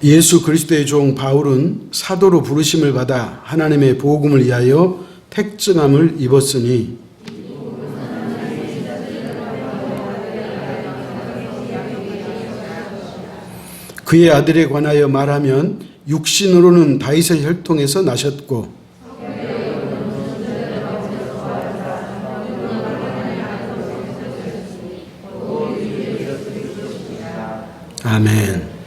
예수 그리스도의 종 바울은 사도로 부르심을 받아 하나님의 복음을 위하여 택정함을 입었으니 그의 아들에 관하여 말하면 육신으로는 다윗의 혈통에서 나셨고 아멘.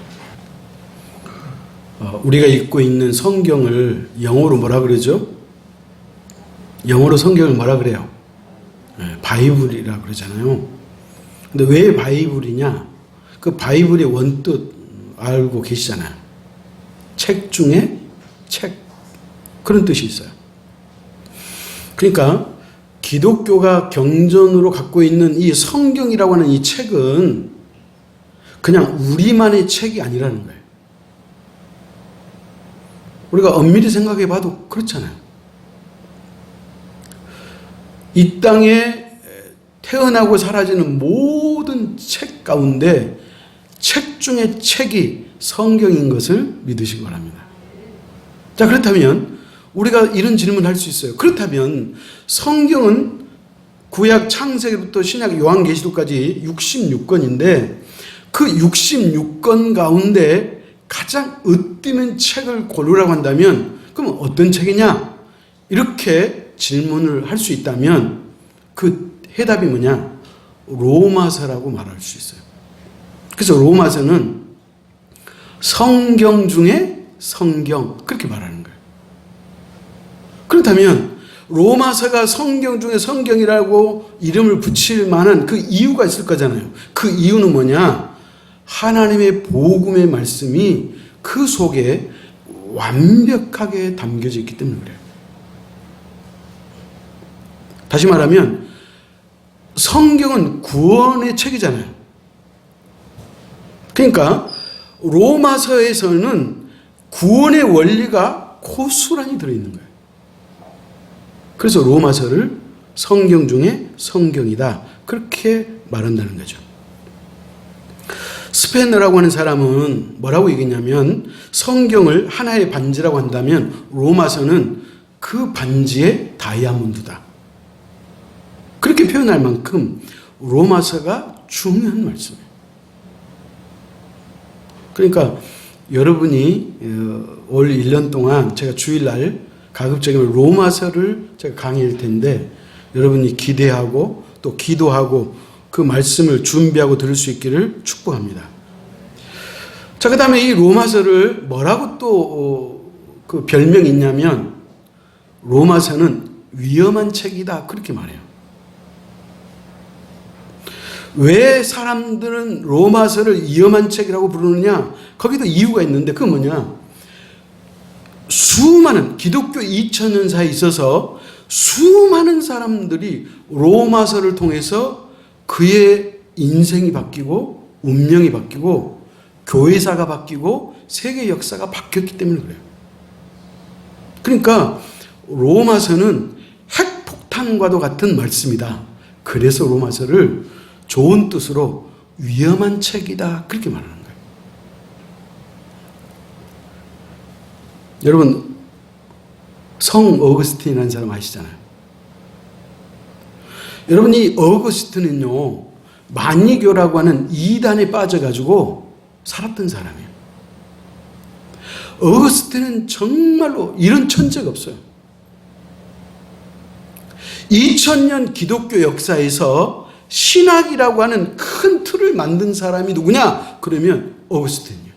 우리가 읽고 있는 성경을 영어로 뭐라 그러죠? 영어로 성경을 뭐라 그래요? 바이블이라 그러잖아요. 근데 왜 바이블이냐? 그 바이블의 원뜻 알고 계시잖아요. 책 중에 책. 그런 뜻이 있어요. 그러니까 기독교가 경전으로 갖고 있는 이 성경이라고 하는 이 책은 그냥 우리만의 책이 아니라는 거예요. 우리가 엄밀히 생각해 봐도 그렇잖아요. 이 땅에 태어나고 사라지는 모든 책 가운데 책 중에 책이 성경인 것을 믿으시기 바랍니다. 자, 그렇다면 우리가 이런 질문을 할 수 있어요. 그렇다면 성경은 구약 창세기부터 신약 요한계시록까지 66권인데 그 66권 가운데 가장 으뜸인 책을 고르라고 한다면 그럼 어떤 책이냐? 이렇게 질문을 할 수 있다면 그 해답이 뭐냐? 로마서라고 말할 수 있어요. 그래서 로마서는 성경 중에 성경 그렇게 말하는 거예요. 그렇다면 로마서가 성경 중에 성경이라고 이름을 붙일 만한 그 이유가 있을 거잖아요. 그 이유는 뭐냐? 하나님의 복음의 말씀이 그 속에 완벽하게 담겨져 있기 때문에 그래요. 다시 말하면 성경은 구원의 책이잖아요. 그러니까 로마서에서는 구원의 원리가 고스란히 들어있는 거예요. 그래서 로마서를 성경 중에 성경이다. 그렇게 말한다는 거죠. 스페너라고 하는 사람은 뭐라고 얘기했냐면 성경을 하나의 반지라고 한다면 로마서는 그 반지의 다이아몬드다. 그렇게 표현할 만큼 로마서가 중요한 말씀이에요. 그러니까 여러분이 올 1년 동안 제가 주일날 가급적이면 로마서를 제가 강의할 텐데 여러분이 기대하고 또 기도하고 그 말씀을 준비하고 들을 수 있기를 축복합니다. 자, 그 다음에 이 로마서를 뭐라고 또 그 별명이 있냐면 로마서는 위험한 책이다. 그렇게 말해요. 왜 사람들은 로마서를 위험한 책이라고 부르느냐? 거기도 이유가 있는데 그건 뭐냐? 수많은 기독교 2000년사에 있어서 수많은 사람들이 로마서를 통해서 그의 인생이 바뀌고 운명이 바뀌고 교회사가 바뀌고 세계 역사가 바뀌었기 때문에 그래요. 그러니까 로마서는 핵폭탄과도 같은 말씀이다. 그래서 로마서를 좋은 뜻으로 위험한 책이다. 그렇게 말하는 거예요. 여러분 성 어거스틴이라는 사람 아시잖아요. 여러분 이 어거스틴은요 만이교라고 하는 이단에 빠져가지고 살았던 사람이에요. 어거스틴은 정말로 이런 천재가 없어요. 2000년 기독교 역사에서 신학이라고 하는 큰 틀을 만든 사람이 누구냐? 그러면 어거스틴이에요.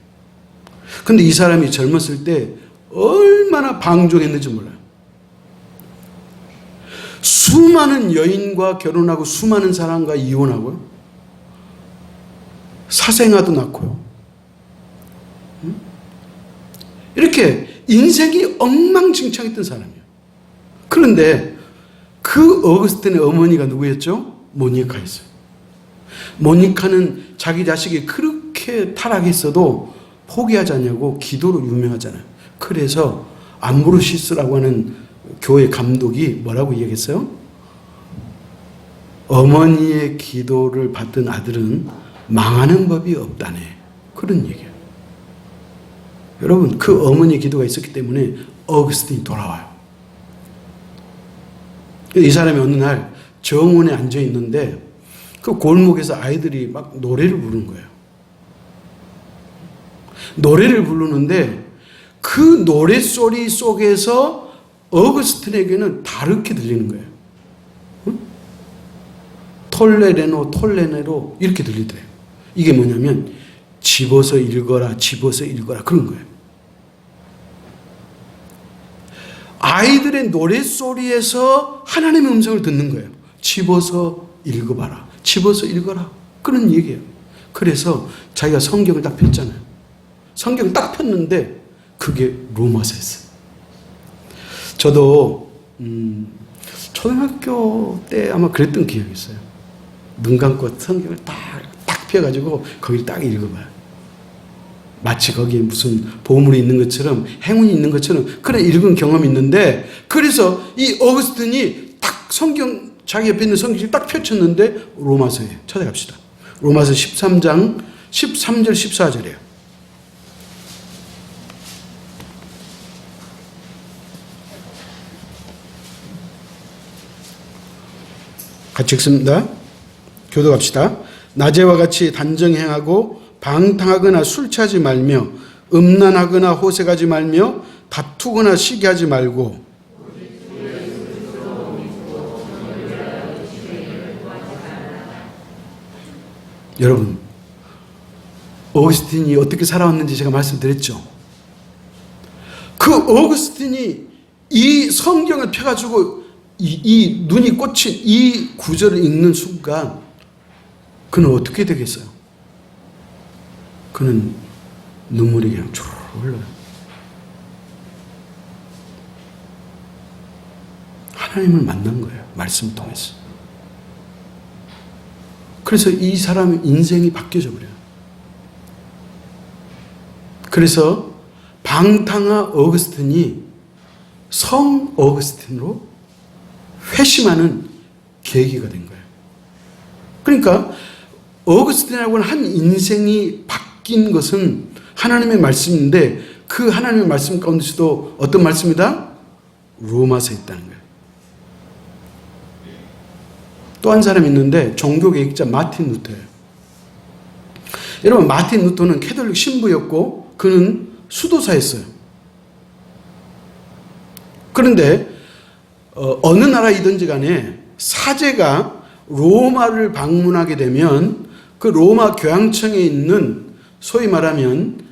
근데 이 사람이 젊었을 때 얼마나 방종했는지 몰라요. 수많은 여인과 결혼하고 수많은 사람과 이혼하고요. 사생아도 낳고요. 이렇게 인생이 엉망진창했던 사람이에요. 그런데 그 어거스틴의 어머니가 누구였죠? 모니카였어요. 모니카는 자기 자식이 그렇게 타락했어도 포기하지 않냐고 기도로 유명하잖아요. 그래서 암브로시스라고 하는 교회 감독이 뭐라고 얘기했어요? 어머니의 기도를 받던 아들은 망하는 법이 없다네. 그런 얘기예요. 여러분, 그 어머니의 기도가 있었기 때문에 어거스틴이 돌아와요. 이 사람이 어느 날 정원에 앉아 있는데 그 골목에서 아이들이 막 노래를 부르는 거예요. 노래를 부르는데 그 노래소리 속에서 어거스틴에게는 다르게 들리는 거예요. 응? 톨레레노 톨레네로 이렇게 들리더래요. 이게 뭐냐면 집어서 읽어라, 집어서 읽어라 그런 거예요. 아이들의 노래소리에서 하나님의 음성을 듣는 거예요. 집어서 읽어봐라, 집어서 읽어라 그런 얘기예요. 그래서 자기가 성경을 딱 폈잖아요. 성경 딱 폈는데 그게 로마서였어요. 저도 초등학교 때 아마 그랬던 기억이 있어요. 눈 감고 성경을 딱 펴가지고 거기를 딱 읽어봐요. 마치 거기에 무슨 보물이 있는 것처럼, 행운이 있는 것처럼 그런 읽은 경험이 있는데, 그래서 이 어거스틴이 딱 성경, 자기 옆에 있는 성경을 딱 펼쳤는데 로마서에 찾아갑시다. 로마서 13장 13절 14절이에요. 같이 읽습니다. 교도합시다. 낮에와 같이 단정 행하고 방탕하거나 술 취하지 말며 음란하거나 호색하지 말며 다투거나 시기하지 말고 여러분, 어거스틴이 어떻게 살아왔는지 제가 말씀드렸죠. 그 어거스틴이 이 성경을 펴가지고 이 눈이 꽂힌 이 구절을 읽는 순간 그는 어떻게 되겠어요? 그는 눈물이 그냥 쭉 흘러요. 하나님을 만난 거예요. 말씀을 통해서. 그래서 이 사람의 인생이 바뀌어져 버려요. 그래서 방탕한 어거스틴이 성 어거스틴으로 회심하는 계기가 된 거예요. 그러니까 어거스틴이라고 하는 한 인생이 바뀐 것은 하나님의 말씀인데, 그 하나님의 말씀 가운데서도 어떤 말씀이다? 로마서에 있다는 거예요. 또 한 사람이 있는데 종교개혁자 마틴 루터예요. 여러분, 마틴 루터는 캐톨릭 신부였고 그는 수도사였어요. 그런데 어느 나라이든지 간에 사제가 로마를 방문하게 되면 그 로마 교황청에 있는 소위 말하면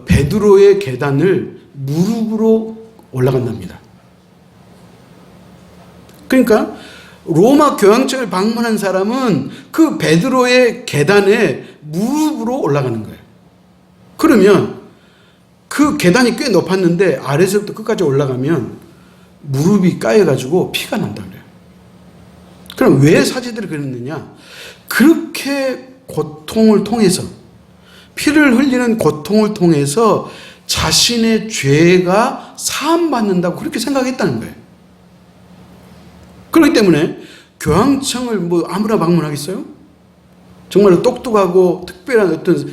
베드로의 계단을 무릎으로 올라간답니다. 그러니까 로마 교황청을 방문한 사람은 그 베드로의 계단에 무릎으로 올라가는 거예요. 그러면 그 계단이 꽤 높았는데 아래서부터 끝까지 올라가면 무릎이 까여가지고 피가 난다 그래요. 그럼 왜 사제들이 그랬느냐? 그렇게 고통을 통해서, 피를 흘리는 고통을 통해서 자신의 죄가 사함받는다고 그렇게 생각했다는 거예요. 그렇기 때문에 교황청을 뭐 아무나 방문하겠어요? 정말로 똑똑하고 특별한 어떤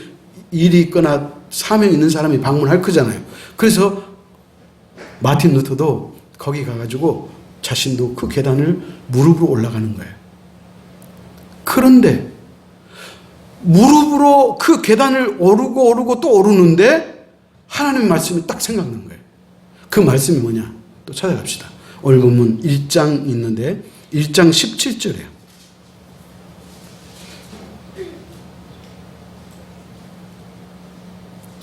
일이 있거나 사명이 있는 사람이 방문할 거잖아요. 그래서 마틴 루터도 거기 가가지고 자신도 그 계단을 무릎으로 올라가는 거예요. 그런데 무릎으로 그 계단을 오르고 또 오르는데 하나님의 말씀이 딱 생각난 거예요. 그 말씀이 뭐냐? 또 찾아갑시다. 오늘 본문 1장 있는데 1장 17절이에요.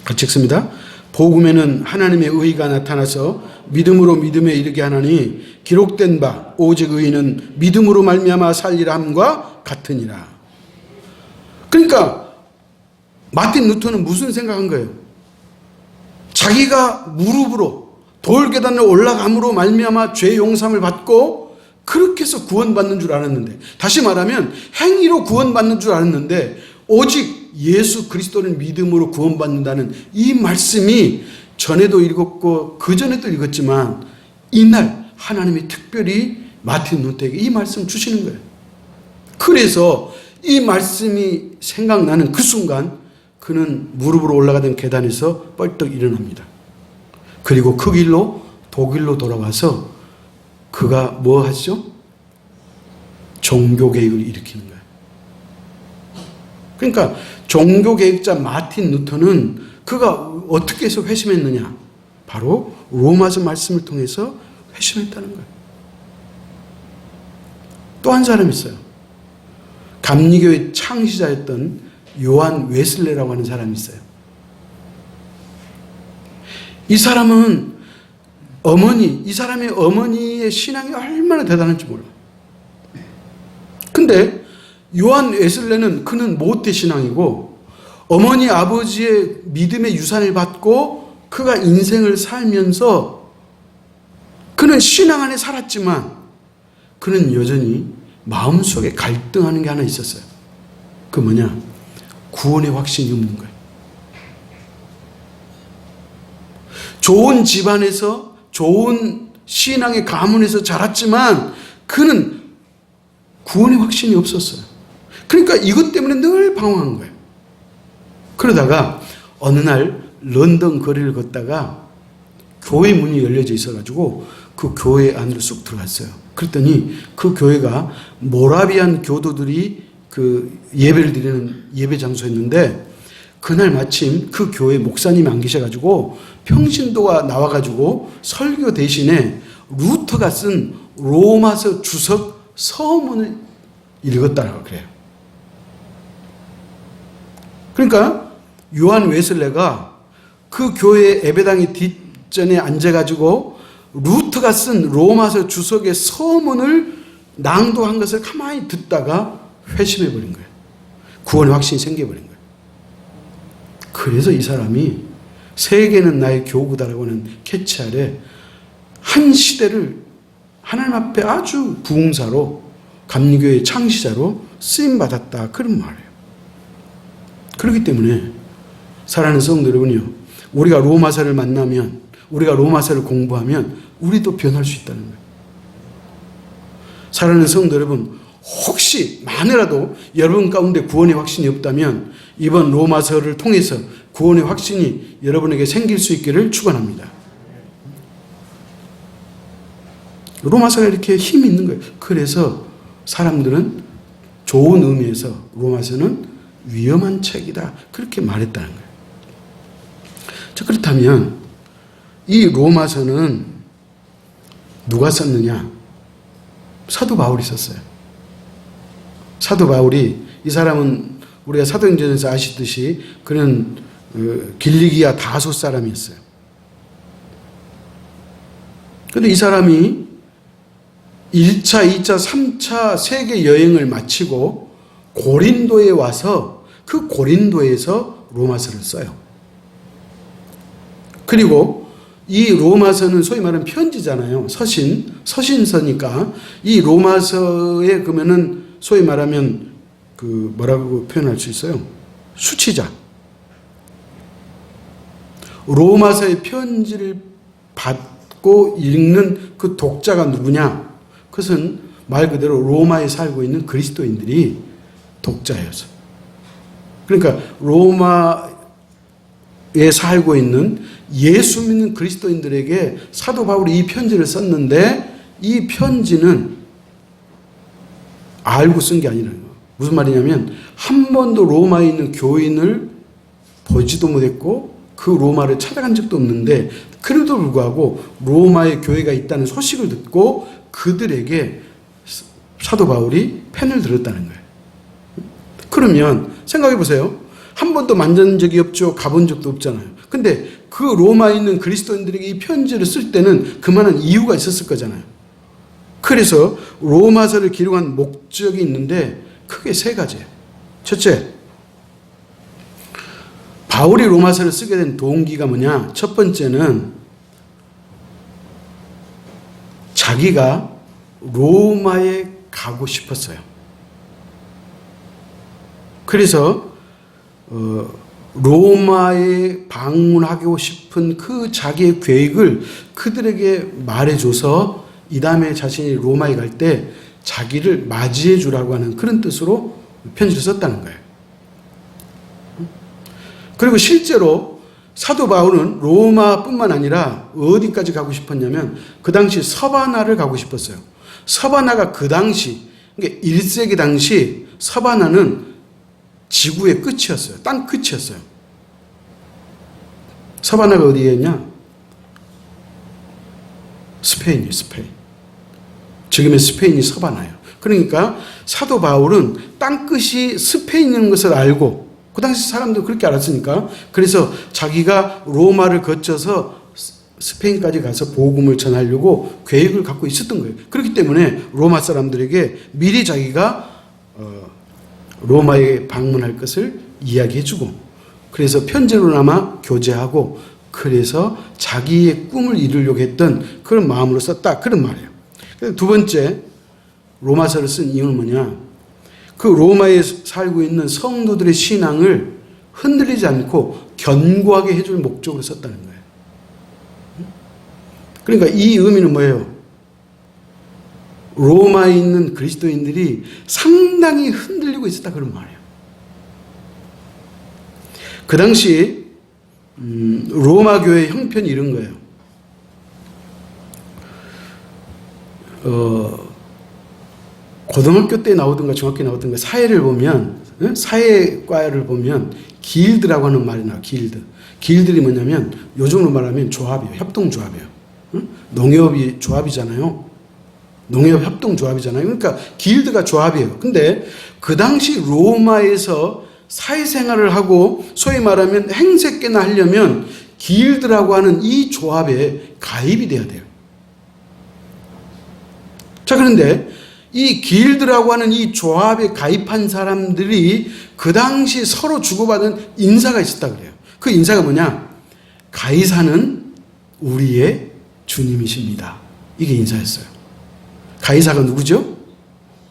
같이 읽습니다. 복음에는 하나님의 의가 나타나서 믿음으로 믿음에 이르게 하나니 기록된 바 오직 의인은 믿음으로 말미암아 살리라 함과 같으니라. 그러니까 마틴 루터는 무슨 생각한 거예요? 자기가 무릎으로 돌계단을 올라감으로 말미암아 죄 용서함을 받고 그렇게 해서 구원받는 줄 알았는데, 다시 말하면 행위로 구원받는 줄 알았는데 오직 예수 그리스도를 믿음으로 구원받는다는 이 말씀이 전에도 읽었고 그 전에도 읽었지만 이날 하나님이 특별히 마틴 루터에게 이 말씀 주시는 거예요. 그래서 이 말씀이 생각나는 그 순간 그는 무릎으로 올라가던 계단에서 뻘떡 일어납니다. 그리고 그 길로 독일로 돌아와서 그가 뭐 하죠? 종교개혁을 일으키는 거예요. 그러니까 종교개혁자 마틴 루터는 그가 어떻게 해서 회심했느냐? 바로 로마서 말씀을 통해서 회심했다는 거예요. 또 한 사람이 있어요. 감리교의 창시자였던 요한 웨슬레라고 하는 사람이 있어요. 이 사람은 이 사람의 어머니의 신앙이 얼마나 대단한지 몰라요. 근데 요한 웨슬레는 그는 모태 신앙이고 어머니 아버지의 믿음의 유산을 받고 그가 인생을 살면서 그는 신앙 안에 살았지만 그는 여전히 마음속에 갈등하는 게 하나 있었어요. 그 뭐냐? 구원의 확신이 없는 거예요. 좋은 집안에서 좋은 신앙의 가문에서 자랐지만 그는 구원의 확신이 없었어요. 그러니까 이것 때문에 늘 방황한 거예요. 그러다가 어느 날 런던 거리를 걷다가 교회 문이 열려져 있어가지고 그 교회 안으로 쑥 들어갔어요. 그랬더니 그 교회가 모라비안 교도들이 그 예배를 드리는 예배 장소였는데 그날 마침 그 교회 목사님이 안 계셔가지고 평신도가 나와가지고 설교 대신에 루터가 쓴 로마서 주석 서문을 읽었다라고 그래요. 그러니까 요한 웨슬레가 그 교회 예배당의 뒷전에 앉아가지고 루터가 쓴 로마서 주석의 서문을 낭독한 것을 가만히 듣다가 회심해버린 거예요. 구원의 확신이 생겨버린 거예요. 그래서 이 사람이 세계는 나의 교구다라고 하는 캐치 아래 한 시대를 하나님 앞에 아주 부흥사로 감리교의 창시자로 쓰임받았다. 그런 말이에요. 그렇기 때문에 사랑하는 성도 여러분이요. 우리가 로마서를 만나면 우리가 로마서를 공부하면 우리도 변할 수 있다는 거예요. 사랑하는 성도 여러분, 혹시 만이라도 여러분 가운데 구원의 확신이 없다면 이번 로마서를 통해서 구원의 확신이 여러분에게 생길 수 있기를 축원합니다. 로마서가 이렇게 힘이 있는 거예요. 그래서 사람들은 좋은 의미에서 로마서는 위험한 책이다. 그렇게 말했다는 거예요. 자, 그렇다면 이 로마서는 누가 썼느냐? 사도 바울이 썼어요. 사도 바울이, 이 사람은 우리가 사도행전에서 아시듯이 그는 길리기아 다소 사람이었어요. 그런데 이 사람이 1차, 2차, 3차 세계 여행을 마치고 고린도에 와서 그 고린도에서 로마서를 써요. 그리고 이 로마서는 소위 말하는 편지잖아요. 서신서니까 이 로마서에 그러면은 소위 말하면 그 뭐라고 표현할 수 있어요? 수치자. 로마서의 편지를 받고 읽는 그 독자가 누구냐? 그것은 말 그대로 로마에 살고 있는 그리스도인들이 독자였어. 그러니까 로마에 살고 있는 예수 믿는 그리스도인들에게 사도 바울이 이 편지를 썼는데 이 편지는 알고 쓴 게 아니라는 거예요. 무슨 말이냐면 한 번도 로마에 있는 교인을 보지도 못했고 그 로마를 찾아간 적도 없는데 그래도 불구하고 로마에 교회가 있다는 소식을 듣고 그들에게 사도 바울이 펜을 들었다는 거예요. 그러면 생각해 보세요. 한 번도 만난 적이 없죠. 가본 적도 없잖아요. 근데 그 로마에 있는 그리스도인들에게 이 편지를 쓸 때는 그만한 이유가 있었을 거잖아요. 그래서 로마서를 기록한 목적이 있는데 크게 세 가지예요. 첫째, 바울이 로마서를 쓰게 된 동기가 뭐냐? 첫 번째는 자기가 로마에 가고 싶었어요. 그래서 로마에 방문하고 싶은 그 자기의 계획을 그들에게 말해줘서 이 다음에 자신이 로마에 갈 때 자기를 맞이해 주라고 하는 그런 뜻으로 편지를 썼다는 거예요. 그리고 실제로 사도 바울은 로마뿐만 아니라 어디까지 가고 싶었냐면 그 당시 서바나를 가고 싶었어요. 서바나가 그 당시, 그러니까 1세기 당시 서바나는 지구의 끝이었어요. 땅 끝이었어요. 서바나가 어디에 있냐? 스페인이에요. 스페인. 지금의 스페인이 서바나예요. 그러니까 사도 바울은 땅끝이 스페인인 것을 알고, 그 당시 사람도 그렇게 알았으니까, 그래서 자기가 로마를 거쳐서 스페인까지 가서 복음을 전하려고 계획을 갖고 있었던 거예요. 그렇기 때문에 로마 사람들에게 미리 자기가 로마에 방문할 것을 이야기해주고, 그래서 편지로나마 교제하고, 그래서 자기의 꿈을 이루려고 했던 그런 마음으로 썼다, 그런 말이에요. 두 번째, 로마서를 쓴 이유는 뭐냐? 그 로마에 살고 있는 성도들의 신앙을 흔들리지 않고 견고하게 해줄 목적으로 썼다는 거예요. 그러니까 이 의미는 뭐예요? 로마에 있는 그리스도인들이 상당히 흔들리고 있었다, 그런 말이에요. 그 당시 로마 교회의 형편이 이런 거예요. 고등학교 때 나오든가 중학교 때 나오든가 사회를 보면, 사회과를 보면 길드라고 하는 말이 나와요. 길드. 길들이 뭐냐면 요즘으로 말하면 조합이에요. 협동조합이에요. 농협이 조합이잖아요. 농협 협동조합이잖아요. 그러니까 길드가 조합이에요. 근데 그 당시 로마에서 사회생활을 하고 소위 말하면 행색계나 하려면 길드라고 하는 이 조합에 가입이 돼야 돼요. 자, 그런데 이 길드라고 하는 이 조합에 가입한 사람들이 그 당시 서로 주고받은 인사가 있었다 그래요. 그 인사가 뭐냐? 가이사는 우리의 주님이십니다. 이게 인사였어요. 가이사가 누구죠?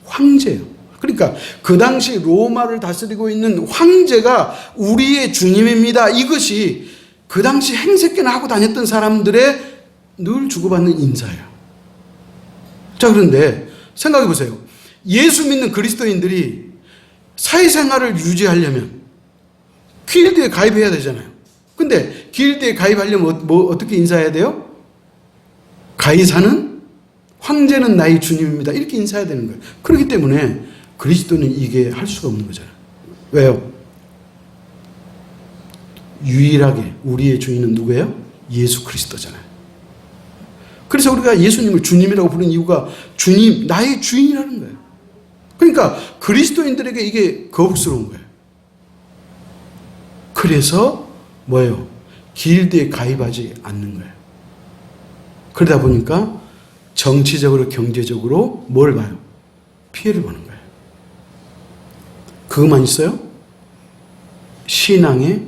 황제예요. 그러니까 그 당시 로마를 다스리고 있는 황제가 우리의 주님입니다. 이것이 그 당시 행색계나 하고 다녔던 사람들의 늘 주고받는 인사예요. 자, 그런데 생각해 보세요. 예수 믿는 그리스도인들이 사회생활을 유지하려면 길드에 가입해야 되잖아요. 근데 길드에 가입하려면 어떻게 인사해야 돼요? 가이사는 황제는 나의 주님입니다. 이렇게 인사해야 되는 거예요. 그렇기 때문에 그리스도는 이게 할 수가 없는 거잖아요. 왜요? 유일하게 우리의 주인은 누구예요? 예수 그리스도잖아요. 그래서 우리가 예수님을 주님이라고 부르는 이유가 주님, 나의 주인이라는 거예요. 그러니까 그리스도인들에게 이게 거북스러운 거예요. 그래서 뭐예요? 길드에 가입하지 않는 거예요. 그러다 보니까 정치적으로 경제적으로 뭘 봐요? 피해를 보는 거예요. 그것만 있어요? 신앙에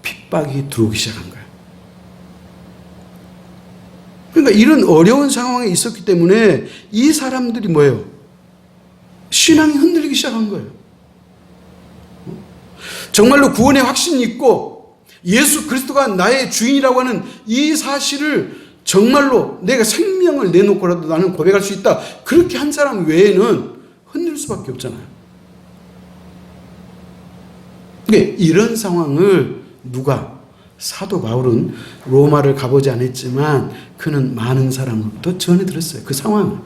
핍박이 들어오기 시작한 거예요. 그러니까 이런 어려운 상황에 있었기 때문에 이 사람들이 뭐예요? 신앙이 흔들리기 시작한 거예요. 정말로 구원의 확신이 있고 예수 그리스도가 나의 주인이라고 하는 이 사실을 정말로 내가 생명을 내놓고라도 나는 고백할 수 있다. 그렇게 한 사람 외에는 흔들 수밖에 없잖아요. 그러니까 이런 상황을 누가? 사도 바울은 로마를 가보지 않았지만 그는 많은 사람으로부터 전해 들었어요. 그 상황을.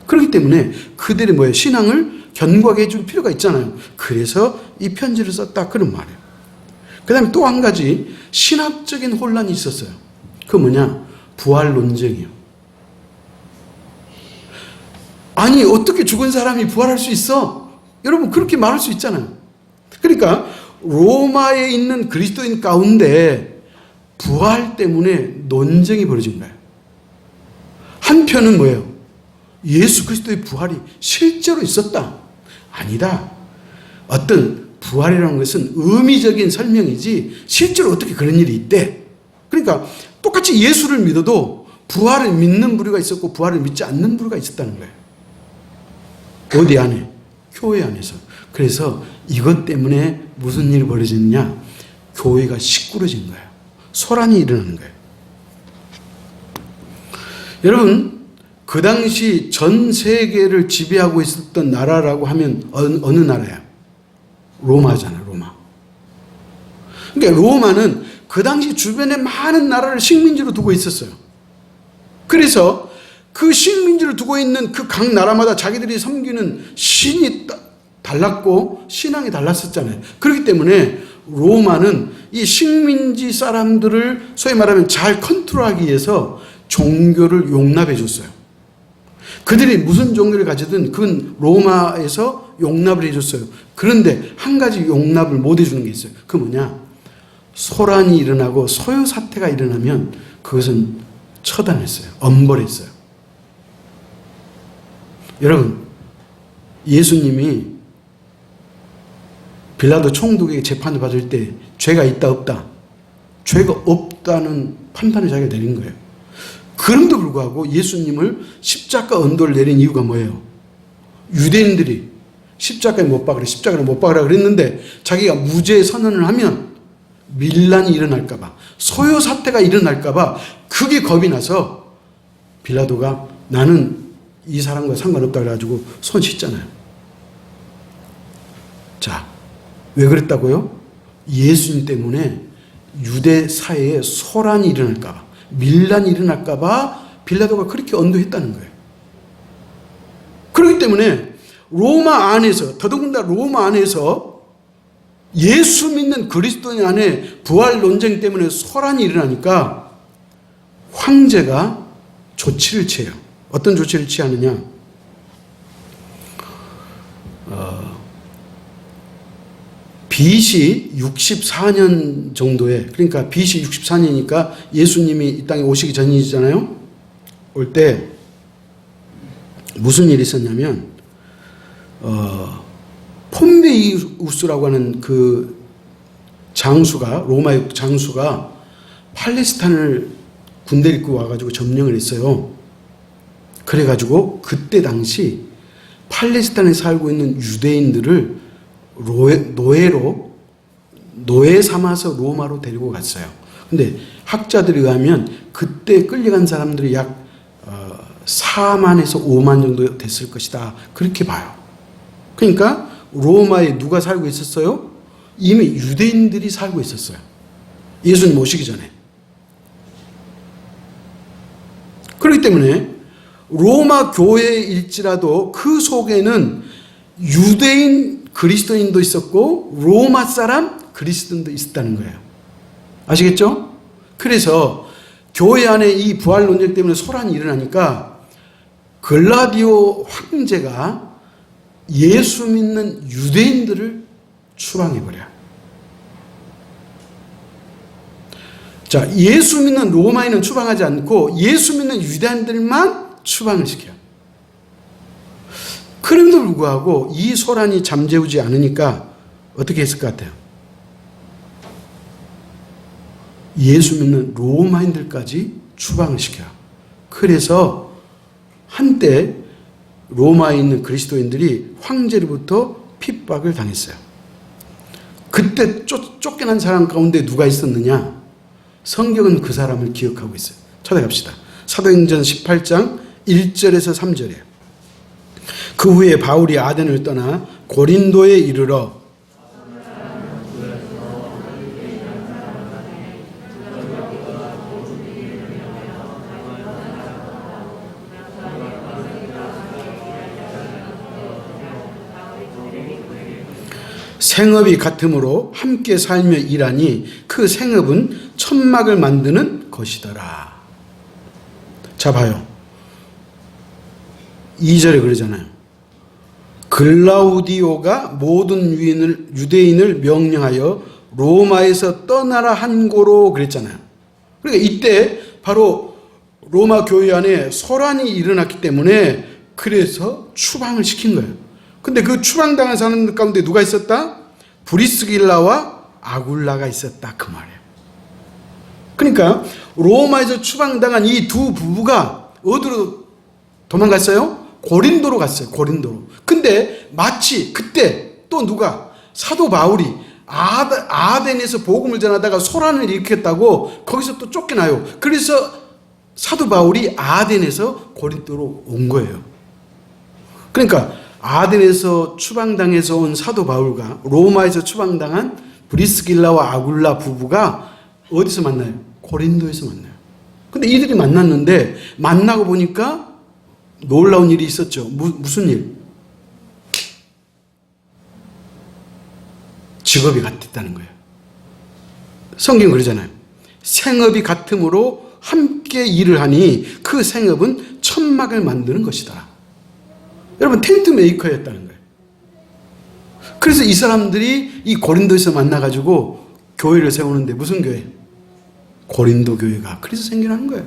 그렇기 때문에 그들이 뭐예요? 신앙을 견고하게 해줄 필요가 있잖아요. 그래서 이 편지를 썼다. 그런 말이에요. 그 다음에 또 한 가지 신학적인 혼란이 있었어요. 그 뭐냐? 부활 논쟁이요. 아니, 어떻게 죽은 사람이 부활할 수 있어? 여러분, 그렇게 말할 수 있잖아요. 그러니까 로마에 있는 그리스도인 가운데 부활 때문에 논쟁이 벌어진 거예요. 한편은 뭐예요? 예수 그리스도의 부활이 실제로 있었다. 아니다. 어떤 부활이라는 것은 의미적인 설명이지 실제로 어떻게 그런 일이 있대. 그러니까 똑같이 예수를 믿어도 부활을 믿는 부류가 있었고 부활을 믿지 않는 부류가 있었다는 거예요. 어디 안에? 교회 안에서. 그래서 이것 때문에 무슨 일이 벌어졌냐? 교회가 시끄러진 거예요. 소란이 일어나는 거예요. 여러분, 그 당시 전 세계를 지배하고 있었던 나라라고 하면 어느 나라야? 로마잖아, 로마. 그러니까 로마는 그 당시 주변에 많은 나라를 식민지로 두고 있었어요. 그래서 그 식민지를 두고 있는 그 각 나라마다 자기들이 섬기는 신이 달랐고 신앙이 달랐었잖아요. 그렇기 때문에 로마는 이 식민지 사람들을 소위 말하면 잘 컨트롤하기 위해서 종교를 용납해 줬어요. 그들이 무슨 종교를 가지든 그건 로마에서 용납을 해줬어요. 그런데 한 가지 용납을 못 해주는 게 있어요. 그 뭐냐? 소란이 일어나고 소요 사태가 일어나면 그것은 처단했어요. 엄벌했어요. 여러분, 예수님이 빌라도 총독에게 재판을 받을 때 죄가 있다 없다? 죄가 없다는 판단을 자기가 내린 거예요. 그럼에도 불구하고 예수님을 십자가 언도를 내린 이유가 뭐예요? 유대인들이 십자가에 못 박으라, 십자가를 못 박으라 그랬는데 자기가 무죄 선언을 하면 밀란이 일어날까 봐, 소요 사태가 일어날까 봐 그게 겁이 나서 빌라도가 나는 이 사람과 상관없다 그래가지고 손 씻잖아요. 자, 왜 그랬다고요? 예수님 때문에 유대 사회에 소란이 일어날까 봐, 밀란이 일어날까 봐 빌라도가 그렇게 언도했다는 거예요. 그렇기 때문에 로마 안에서, 더더군다나 로마 안에서 예수 믿는 그리스도인 안에 부활 논쟁 때문에 소란이 일어나니까 황제가 조치를 취해요. 어떤 조치를 취하느냐? BC 64년 정도에, 그러니까 BC 64년이니까 예수님이 이 땅에 오시기 전이잖아요. 올 때 무슨 일이 있었냐면 폼베이우스라고 하는 그 장수가, 로마의 장수가 팔레스타인을 군대를 입고 와가지고 점령을 했어요. 그래가지고 그때 당시 팔레스타인에 살고 있는 유대인들을 노예 삼아서 로마로 데리고 갔어요. 근데 학자들에 의하면 그때 끌려간 사람들이 약 4만에서 5만 정도 됐을 것이다. 그렇게 봐요. 그러니까 로마에 누가 살고 있었어요? 이미 유대인들이 살고 있었어요. 예수님 오시기 전에. 그렇기 때문에 로마 교회일지라도 그 속에는 유대인 그리스도인도 있었고 로마 사람 그리스도인도 있었다는 거예요. 아시겠죠? 그래서 교회 안에 이 부활 논쟁 때문에 소란이 일어나니까 글라디오 황제가 예수 믿는 유대인들을 추방해버려요. 자, 예수 믿는 로마인은 추방하지 않고 예수 믿는 유대인들만 추방을 시켜요. 그럼에도 불구하고 이 소란이 잠재우지 않으니까 어떻게 했을 것 같아요? 예수 믿는 로마인들까지 추방을 시켜요. 그래서 한때 로마에 있는 그리스도인들이 황제로부터 핍박을 당했어요. 그때 쫓겨난 사람 가운데 누가 있었느냐? 성경은 그 사람을 기억하고 있어요. 찾아갑시다. 사도행전 18장 1절에서 3절이에요. 그 후에 바울이 아덴을 떠나 고린도에 이르러 생업이 같으므로 함께 살며 일하니 그 생업은 천막을 만드는 것이더라. 자, 봐요. 2절에 그러잖아요. 글라우디오가 모든 유대인을 명령하여 로마에서 떠나라 한 고로 그랬잖아요. 그러니까 이때 바로 로마 교회 안에 소란이 일어났기 때문에 그래서 추방을 시킨 거예요. 근데 그 추방당한 사람들 가운데 누가 있었다? 브리스길라와 아굴라가 있었다. 그 말이에요. 그러니까 로마에서 추방당한 이 두 부부가 어디로 도망갔어요? 고린도로 갔어요. 고린도로. 근데 마치 그때 또 누가? 사도 바울이 아덴에서 복음을 전하다가 소란을 일으켰다고 거기서 또 쫓겨나요. 그래서 사도 바울이 아덴에서 고린도로 온 거예요. 그러니까 아덴에서 추방당해서 온 사도 바울과 로마에서 추방당한 브리스길라와 아굴라 부부가 어디서 만나요? 고린도에서 만나요. 근데 이들이 만났는데 만나고 보니까 놀라운 일이 있었죠. 무슨 일? 직업이 같았다는 거예요. 성경 그러잖아요. 생업이 같음으로 함께 일을 하니 그 생업은 천막을 만드는 것이다. 여러분 텐트 메이커였다는 거예요. 그래서 이 사람들이 이 고린도에서 만나가지고 교회를 세우는데 무슨 교회? 고린도 교회가 그래서 생겨나는 거예요.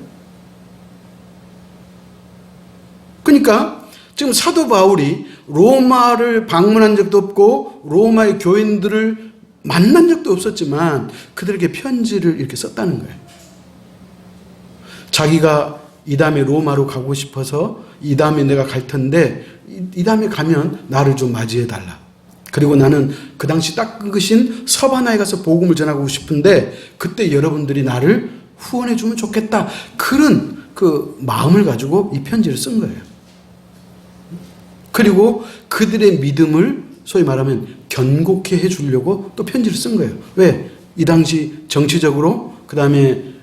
그러니까 지금 사도 바울이 로마를 방문한 적도 없고 로마의 교인들을 만난 적도 없었지만 그들에게 편지를 이렇게 썼다는 거예요. 자기가 이 다음에 로마로 가고 싶어서 이 다음에 내가 갈 텐데 이 다음에 가면 나를 좀 맞이해 달라. 그리고 나는 그 당시 딱 끊으신 서바나에 가서 복음을 전하고 싶은데 그때 여러분들이 나를 후원해 주면 좋겠다. 그런 그 마음을 가지고 이 편지를 쓴 거예요. 그리고 그들의 믿음을 소위 말하면 견고케 해 주려고 또 편지를 쓴 거예요. 왜? 이 당시 정치적으로 그 다음에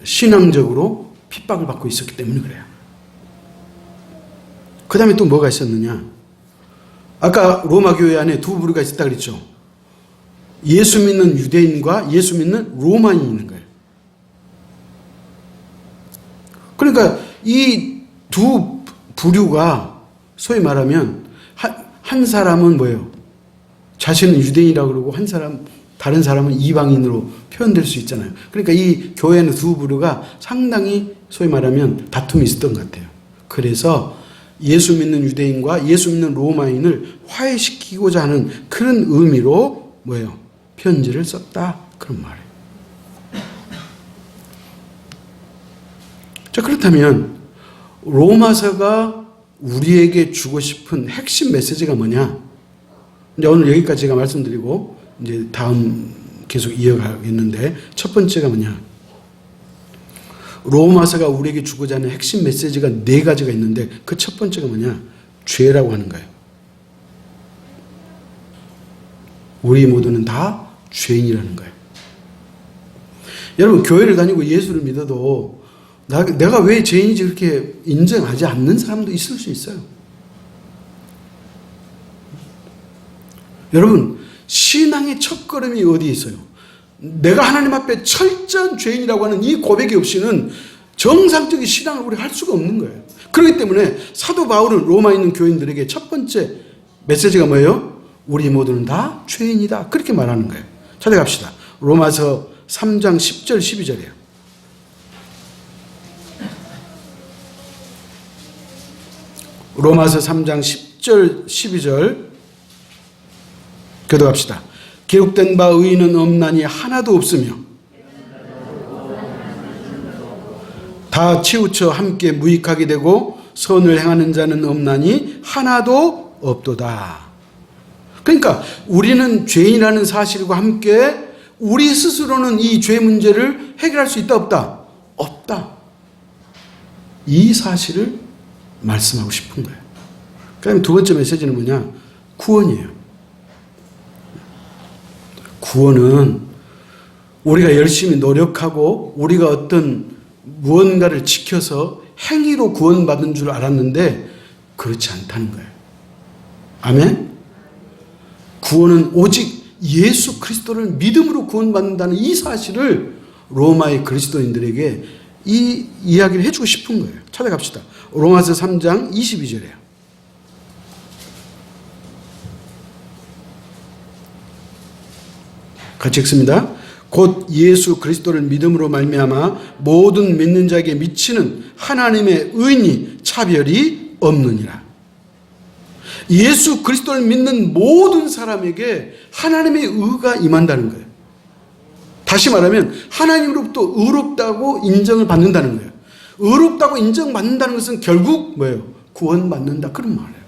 신앙적으로 핍박을 받고 있었기 때문에 그래요. 그 다음에 또 뭐가 있었느냐? 아까 로마 교회 안에 두 부류가 있었다 그랬죠. 예수 믿는 유대인과 예수 믿는 로마인이 있는 거예요. 그러니까 이 두 부류가 소위 말하면 한 사람은 뭐예요? 자신은 유대인이라고 그러고 다른 사람은 이방인으로 표현될 수 있잖아요. 그러니까 이 교회는 두 부류가 상당히 소위 말하면 다툼이 있었던 것 같아요. 그래서 예수 믿는 유대인과 예수 믿는 로마인을 화해시키고자 하는 그런 의미로 뭐예요? 편지를 썼다. 그런 말이에요. 자, 그렇다면 로마서가 우리에게 주고 싶은 핵심 메시지가 뭐냐? 이제 오늘 여기까지 제가 말씀드리고 이제 다음 계속 이어가겠는데 첫 번째가 뭐냐? 로마서가 우리에게 주고자 하는 핵심 메시지가 네 가지가 있는데 그 첫 번째가 뭐냐? 죄라고 하는 거예요. 우리 모두는 다 죄인이라는 거예요. 여러분 교회를 다니고 예수를 믿어도 내가 왜 죄인인지 그렇게 인정하지 않는 사람도 있을 수 있어요. 여러분 신앙의 첫걸음이 어디에 있어요? 내가 하나님 앞에 철저한 죄인이라고 하는 이 고백이 없이는 정상적인 신앙을 우리가 할 수가 없는 거예요. 그렇기 때문에 사도 바울은 로마에 있는 교인들에게 첫 번째 메시지가 뭐예요? 우리 모두는 다 죄인이다. 그렇게 말하는 거예요. 찾아갑시다. 로마서 3장 10절 12절이에요. 로마서 3장 10절 12절 교독합시다. 기록된 바 의인은 없나니 하나도 없으며 다 치우쳐 함께 무익하게 되고 선을 행하는 자는 없나니 하나도 없도다. 그러니까 우리는 죄인이라는 사실과 함께 우리 스스로는 이 죄 문제를 해결할 수 있다 없다? 없다. 이 사실을 말씀하고 싶은 거예요. 그다음에 두 번째 메시지는 뭐냐? 구원이에요. 구원은 우리가 열심히 노력하고 우리가 어떤 무언가를 지켜서 행위로 구원받은 줄 알았는데 그렇지 않다는 거예요. 아멘? 구원은 오직 예수 그리스도를 믿음으로 구원받는다는 이 사실을 로마의 그리스도인들에게 이 이야기를 해주고 싶은 거예요. 찾아갑시다. 로마서 3장 22절이에요. 같이 읽습니다. 곧 예수 그리스도를 믿음으로 말미암아 모든 믿는 자에게 미치는 하나님의 의인이 차별이 없느니라. 예수 그리스도를 믿는 모든 사람에게 하나님의 의가 임한다는 거예요. 다시 말하면 하나님으로부터 의롭다고 인정을 받는다는 거예요. 의롭다고 인정받는다는 것은 결국 뭐예요? 구원받는다. 그런 말이에요.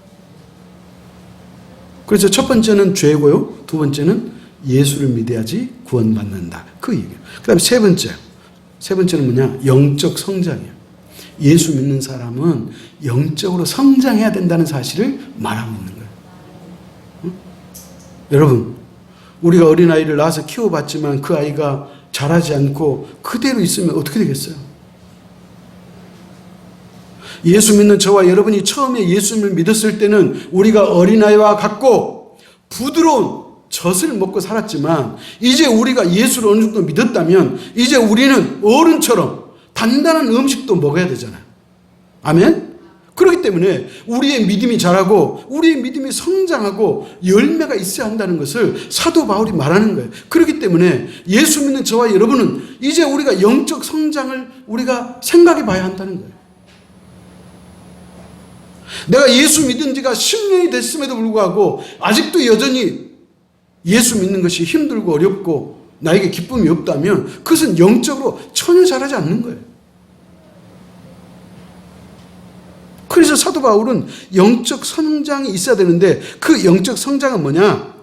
그래서 첫 번째는 죄고요. 두 번째는 예수를 믿어야지 구원받는다. 그 얘기예요. 그 다음에 세 번째는 뭐냐? 영적 성장이에요. 예수 믿는 사람은 영적으로 성장해야 된다는 사실을 말하고 있는 거예요. 응? 여러분, 우리가 어린아이를 낳아서 키워봤지만 그 아이가 자라지 않고 그대로 있으면 어떻게 되겠어요? 예수 믿는 저와 여러분이 처음에 예수님을 믿었을 때는 우리가 어린아이와 같고 부드러운 젖을 먹고 살았지만 이제 우리가 예수를 어느 정도 믿었다면 이제 우리는 어른처럼 단단한 음식도 먹어야 되잖아요. 아멘? 그렇기 때문에 우리의 믿음이 자라고 우리의 믿음이 성장하고 열매가 있어야 한다는 것을 사도 바울이 말하는 거예요. 그렇기 때문에 예수 믿는 저와 여러분은 이제 우리가 영적 성장을 우리가 생각해 봐야 한다는 거예요. 내가 예수 믿은 지가 10년이 됐음에도 불구하고 아직도 여전히 예수 믿는 것이 힘들고 어렵고 나에게 기쁨이 없다면 그것은 영적으로 전혀 자라지 않는 거예요. 그래서 사도 바울은 영적 성장이 있어야 되는데 그 영적 성장은 뭐냐?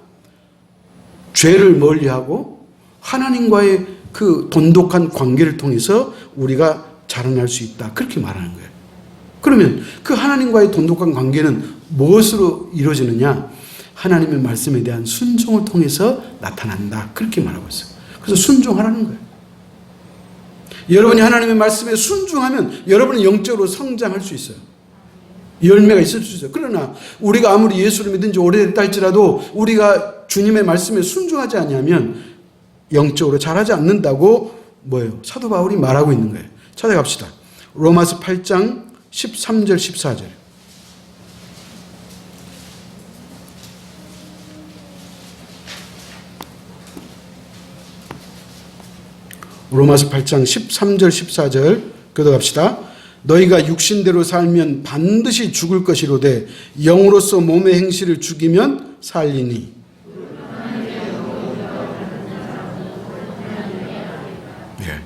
죄를 멀리하고 하나님과의 그 돈독한 관계를 통해서 우리가 자라날 수 있다. 그렇게 말하는 거예요. 그러면 그 하나님과의 돈독한 관계는 무엇으로 이루어지느냐? 하나님의 말씀에 대한 순종을 통해서 나타난다. 그렇게 말하고 있어요. 그래서 순종하라는 거예요. 여러분이 하나님의 말씀에 순종하면 여러분은 영적으로 성장할 수 있어요. 열매가 있을 수 있어요. 그러나 우리가 아무리 예수를 믿은 지 오래됐다 할지라도 우리가 주님의 말씀에 순종하지 않으면 영적으로 자라지 않는다고 뭐예요? 사도 바울이 말하고 있는 거예요. 찾아갑시다. 로마서 8장 13절 14절. 로마서 8장 13절 14절 교독합시다. 너희가 육신대로 살면 반드시 죽을 것이로되 영으로서 몸의 행실을 죽이면 살리니. 네.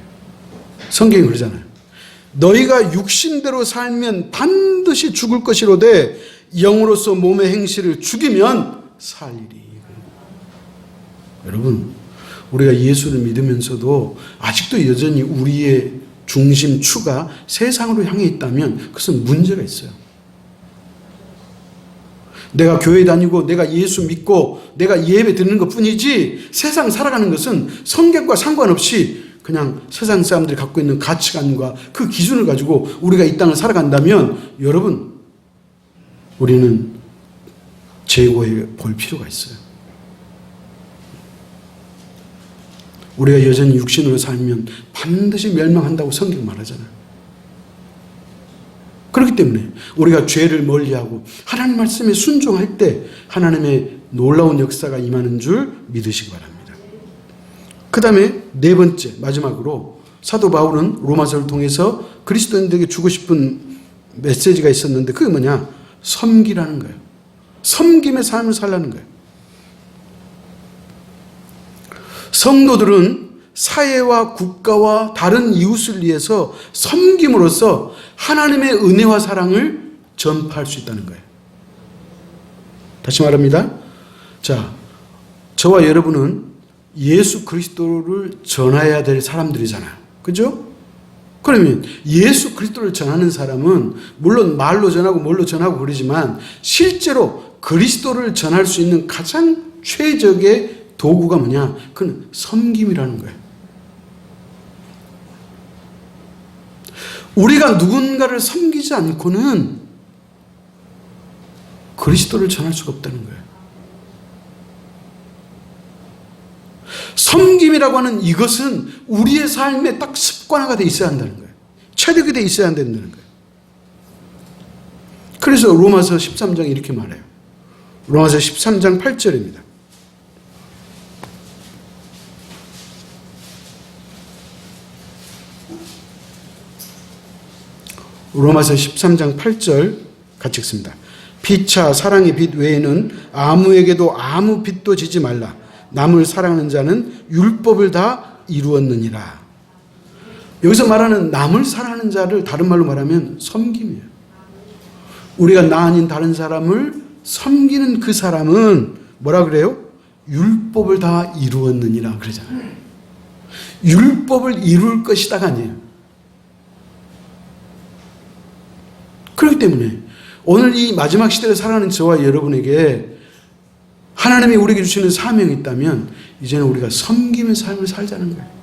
성경이 그러잖아요. 너희가 육신대로 살면 반드시 죽을 것이로되 영으로서 몸의 행실을 죽이면 살리리. 여러분, 우리가 예수를 믿으면서도 아직도 여전히 우리의 중심추가 세상으로 향해 있다면 그것은 문제가 있어요. 내가 교회 다니고 내가 예수 믿고 내가 예배 드리는 것뿐이지 세상 살아가는 것은 성경과 상관없이 그냥 세상 사람들이 갖고 있는 가치관과 그 기준을 가지고 우리가 이 땅을 살아간다면 여러분, 우리는 재고해 볼 필요가 있어요. 우리가 여전히 육신으로 살면 반드시 멸망한다고 성경 말하잖아요. 그렇기 때문에 우리가 죄를 멀리하고 하나님 말씀에 순종할 때 하나님의 놀라운 역사가 임하는 줄 믿으시기 바랍니다. 그 다음에 네 번째, 마지막으로 사도 바울은 로마서를 통해서 그리스도인들에게 주고 싶은 메시지가 있었는데 그게 뭐냐? 섬기라는 거예요. 섬김의 삶을 살라는 거예요. 성도들은 사회와 국가와 다른 이웃을 위해서 섬김으로써 하나님의 은혜와 사랑을 전파할 수 있다는 거예요. 다시 말합니다. 자, 저와 여러분은 예수 그리스도를 전해야 될 사람들이잖아요. 그죠? 그러면 예수 그리스도를 전하는 사람은 물론 말로 전하고 뭘로 전하고 그러지만 실제로 그리스도를 전할 수 있는 가장 최적의 도구가 뭐냐? 그건 섬김이라는 거예요. 우리가 누군가를 섬기지 않고는 그리스도를 전할 수가 없다는 거예요. 섬김이라고 하는 이것은 우리의 삶에 딱 습관화가 돼 있어야 한다는 거예요. 체득이 돼 있어야 한다는 거예요. 그래서 로마서 13장이 이렇게 말해요. 로마서 13장 8절입니다. 로마서 13장 8절 같이 읽습니다. 피차 사랑의 빛 외에는 아무에게도 아무 빚도 지지 말라. 남을 사랑하는 자는 율법을 다 이루었느니라. 여기서 말하는 남을 사랑하는 자를 다른 말로 말하면 섬김이에요. 우리가 나 아닌 다른 사람을 섬기는 그 사람은 뭐라 그래요? 율법을 다 이루었느니라 그러잖아요. 율법을 이룰 것이다가 아니에요. 그렇기 때문에 오늘 이 마지막 시대를 살아가는 저와 여러분에게 하나님이 우리에게 주시는 사명이 있다면 이제는 우리가 섬김의 삶을 살자는 거예요.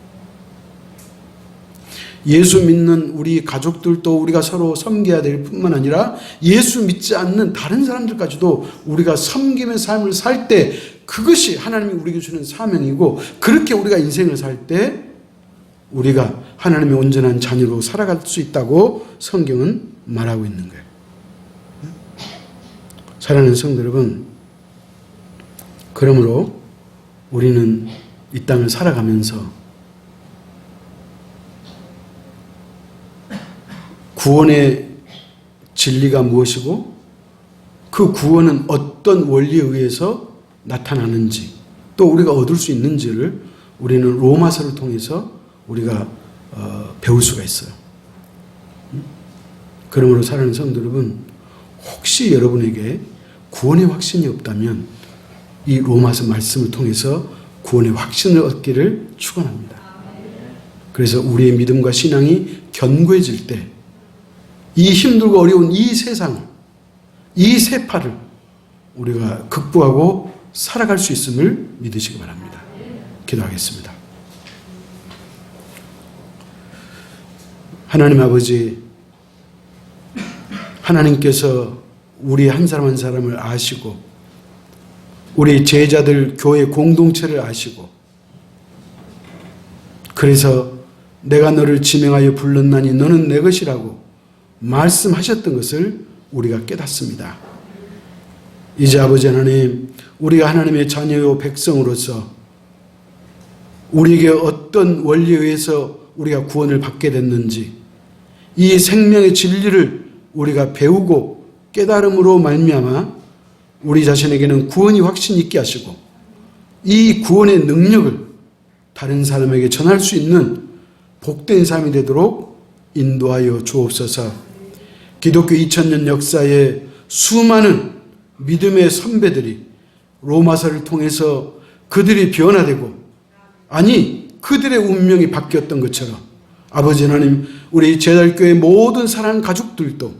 예수 믿는 우리 가족들도 우리가 서로 섬겨야 될 뿐만 아니라 예수 믿지 않는 다른 사람들까지도 우리가 섬김의 삶을 살 때 그것이 하나님이 우리에게 주는 사명이고, 그렇게 우리가 인생을 살 때 우리가 하나님의 온전한 자녀로 살아갈 수 있다고 성경은 말하고 있는 거예요. 사랑하는 성도 여러분, 그러므로 우리는 이 땅을 살아가면서 구원의 진리가 무엇이고 그 구원은 어떤 원리에 의해서 나타나는지, 또 우리가 얻을 수 있는지를 우리는 로마서를 통해서 우리가 배울 수가 있어요. 그러므로 사랑하는 성도 여러분, 혹시 여러분에게 구원의 확신이 없다면 이 로마서 말씀을 통해서 구원의 확신을 얻기를 축원합니다. 그래서 우리의 믿음과 신앙이 견고해질 때 이 힘들고 어려운 이 세상을, 이 세파를 우리가 극복하고 살아갈 수 있음을 믿으시기 바랍니다. 기도하겠습니다. 하나님 아버지, 하나님께서 우리 한 사람 한 사람을 아시고 우리 제자들 교회 공동체를 아시고, 그래서 내가 너를 지명하여 불렀나니 너는 내 것이라고 말씀하셨던 것을 우리가 깨닫습니다. 이제 아버지 하나님, 우리가 하나님의 자녀요 백성으로서 우리에게 어떤 원리에 의해서 우리가 구원을 받게 됐는지, 이 생명의 진리를 우리가 배우고 깨달음으로 말미암아 우리 자신에게는 구원이 확신 있게 하시고 이 구원의 능력을 다른 사람에게 전할 수 있는 복된 삶이 되도록 인도하여 주옵소서. 기독교 2000년 역사에 수많은 믿음의 선배들이 로마서를 통해서 그들이 변화되고, 아니 그들의 운명이 바뀌었던 것처럼 아버지 하나님, 우리 제달교회 모든 사랑하는 가족들도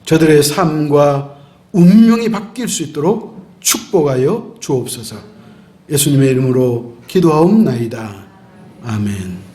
저들의 삶과 운명이 바뀔 수 있도록 축복하여 주옵소서. 예수님의 이름으로 기도하옵나이다. 아멘.